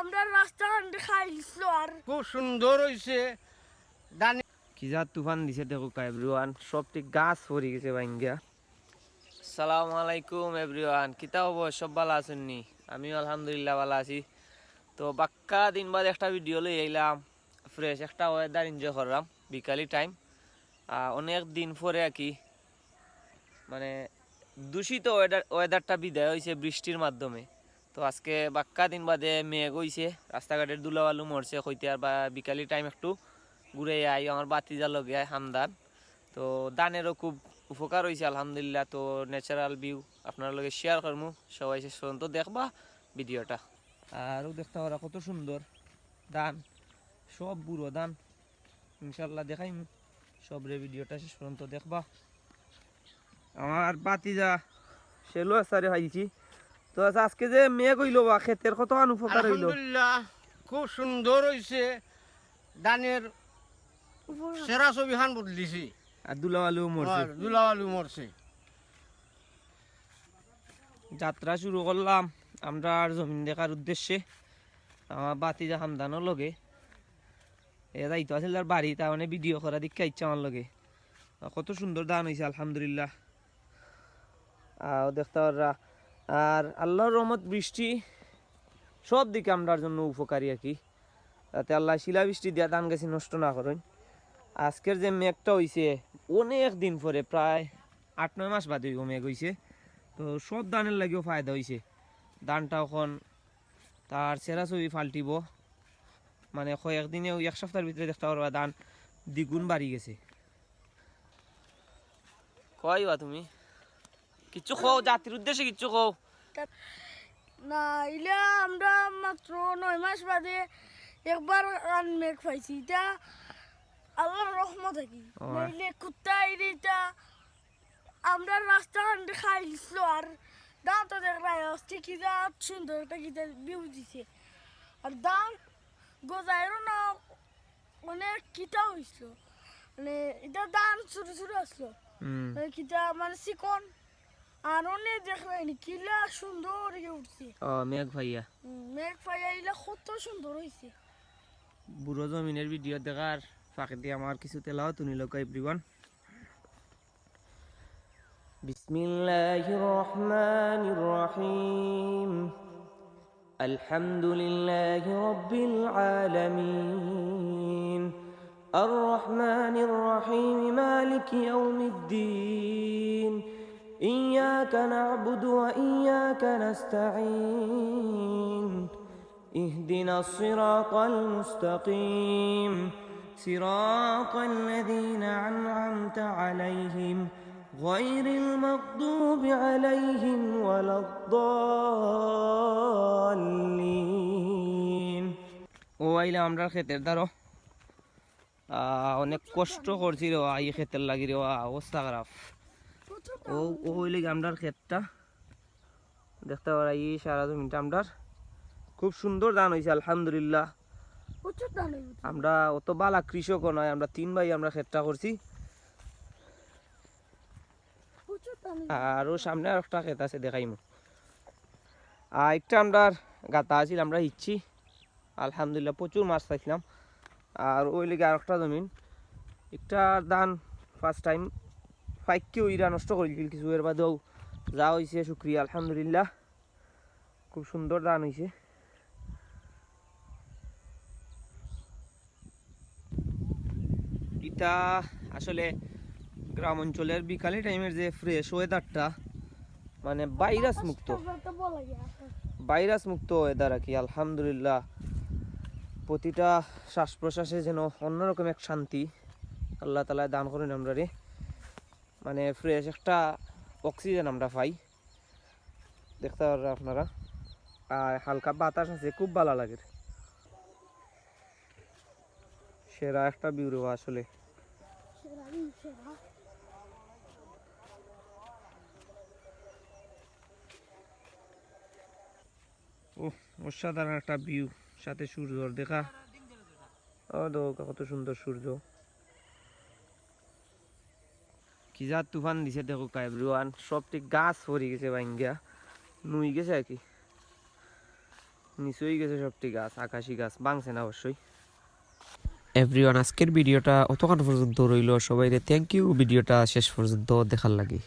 আমরা রাস্তা খাইছিল আর খুব সুন্দর হয়েছে দানি কি যা তুফান দিছে দেখো এভরিওয়ান সবটি গাছ পড়ে গেছে ভাঙ্গিয়া। আসসালামু আলাইকুম এভরিওয়ান, কিতা হবো, সব ভালো আছেন নি? আমিও আলহামদুলিল্লাহ ভালো আছি। তো বাক্কা দিন বাদ একটা ভিডিও লই আইলাম, ফ্রেশ একটা ওয়েদার এনজয় করলাম বিকালি টাইম। অনেক দিন পরে আর কি মানে দূষিত ওয়েদারটা বিদায় হয়েছে বৃষ্টির মাধ্যমে। তো আজকে বাক্কা দিন বাদে মেঘ হইছে, রাস্তাঘাটের দুলাবালু মরছে হইতে আর বা বিকালি টাইম একটু ঘুরে আই আমার বাতিজা লগে হামদান। তো দানেরও খুব উপকার হয়েছে আলহামদুলিল্লাহ। তো ন্যাচারাল ভিউ আপনার লগে শেয়ার করবো, সবাই শেষ পর্যন্ত দেখবা ভিডিওটা। আরও দেখতে পারা কত সুন্দর দান, সব বুড়ো দান, ইনশাল্লাহ দেখাইমু সবরে ভিডিওটা শেষ পর্যন্ত দেখবা। আমার বাতিজা সেলো আসারে হাইছি। তো আজকে যে মেঘ হইল বা ক্ষেতের কত উপকার হইল, আলহামদুলিল্লাহ খুব সুন্দর হয়েছে। দানের সেরা ছবি খান বদলিছি আর দুলাবালু মরছে। দুলাবালু মরছে। যাত্রা শুরু করলাম আমরা আর জমিন দেখার উদ্দেশ্যে। আমার বাতিজা হামদানোর লগে এ যাইতো আছিল তার বাড়ি, তার মানে ভিডিও করা দীক্ষা ইচ্ছা আমার লগে। কত সুন্দর দান হয়েছে আলহামদুলিল্লাহ। দেখতে পারা আর আল্লাহর রহমত বৃষ্টি সব দিকে আমরার জন্য উপকারী আর কি, যাতে আল্লাহ শিলা বৃষ্টি দিয়া ধান গাছি নষ্ট না করেন। আজকের যে মেঘটা হয়েছে অনেক দিন পরে, প্রায় 8-9 মাস বাদে মেঘ হয়েছে। তো সব ধানের লাগেও ফায়দা হয়েছে। ধানটা এখন তার সেরা ছবি ফাল্টিব, মানে কয়েকদিনে এক সপ্তাহের ভিতরে দেখতে পারবা ধান দ্বিগুণ বাড়ি গেছে। কইবা তুমি কিচ্ছু খাও, জাতির উদ্দেশ্যে কিচ্ছু খাও না ইলে আমরা মাত্র 9 মাস বাদে একবার মেঘ পাইছি। এটা আল্লাহর রহমত কি নাইলে কুত্তা এটা আমরা রাস্তা খাইছিল আর দাম তো দেখাই আসছে কি যা সুন্দর একটা গীতা ভিউ দিছে। আর দাম গোজাইরও না অনেক কিটা হয়েছিল, মানে এটা দাম ছোট ছোট আসলো কিটা মানে চিকন আর অনেক দেখলাম কিলা সুন্দর উঠছে। মেঘ ভাইয়া মেঘ পাইয়া ইলা কত সুন্দর হয়েছে। বুড়ো জমিনের ভিডিও দেখার ফাঁকে দিয়ে আমার কিছু তেলাও তুনি লোক এভরিওয়ান। বিসমিল্লাহির রহমানির রহিম, আলহামদুলিল্লাহি রাব্বিল আলামিন, আর রহমানির রহিম, মালিকি ইয়াউমিদ্দিন, ইয়াকা না'বুদু ওয়া ইয়াকা নাস্তাঈন, اهدنا الصراط المستقيم صراط الذين أنعمت عليهم غير المغضوب عليهم ولا الضالين। ও আইলা আমরা ক্ষেতের দ্বারা অনেক কষ্ট করছি রে, এই ক্ষেতের লাগি রে অবস্থা খারাপ। ও ও হইলে আমরার ক্ষেতটা দেখতে পারা, এই সারা জমিটা আমরার খুব সুন্দর ধান হয়েছে আলহামদুলিল্লাহ। আমরা অত বালা কৃষকও নয়, আমরা 3 ভাই আমরা ক্ষেতটা করছি। আরও সামনে আর একটা ক্ষেত আছে দেখাইমু। একটা আমরা গাতা আছিল আমরা ইচ্ছি আলহামদুলিল্লাহ প্রচুর মাছ পাইছিলাম। আর ওই লেগে আর একটা জমিন একটা ধান ফার্স্ট টাইম ফাইককেও ইরা নষ্ট করেছিল কিছু, এর বাদেও যা হয়েছে শুক্রিয়া আলহামদুলিল্লাহ, খুব সুন্দর ধান হয়েছে। এটা আসলে গ্রাম অঞ্চলের বিকালে টাইমের যে ফ্রেশ ওয়েদারটা, মানে ভাইরাস মুক্ত ওয়েদার আর কি আলহামদুলিল্লাহ। প্রতিটা শ্বাস প্রশ্বাসে যেন অন্যরকম এক শান্তি আল্লাহ তাআলা দান করেন আমরা রে, মানে ফ্রেশ একটা অক্সিজেন আমরা পাই, দেখতে পারেন আপনারা। আর হালকা বাতাস আছে, খুব ভালো লাগে, সেরা একটা ভিউ আসলে। অসাধারণ একটা ভিউ, সাথে সূর্য দেখা, কত সুন্দর সূর্য। কি যা তুফান দিছে দেখো এভরিওয়ান, সবটি গাছ পড়ে গেছে ভাঙ্গিয়া নুই গেছে আর কি। নিচেই গেছে সবটি গাছ, আকাশি গাছ ভাঙছে না অবশ্যই। এভরিওয়ান, আজকের ভিডিওটা অতক্ষণ পর্যন্ত রইল। সবাইকে থ্যাংক ইউ ভিডিওটা শেষ পর্যন্ত দেখার লাগে।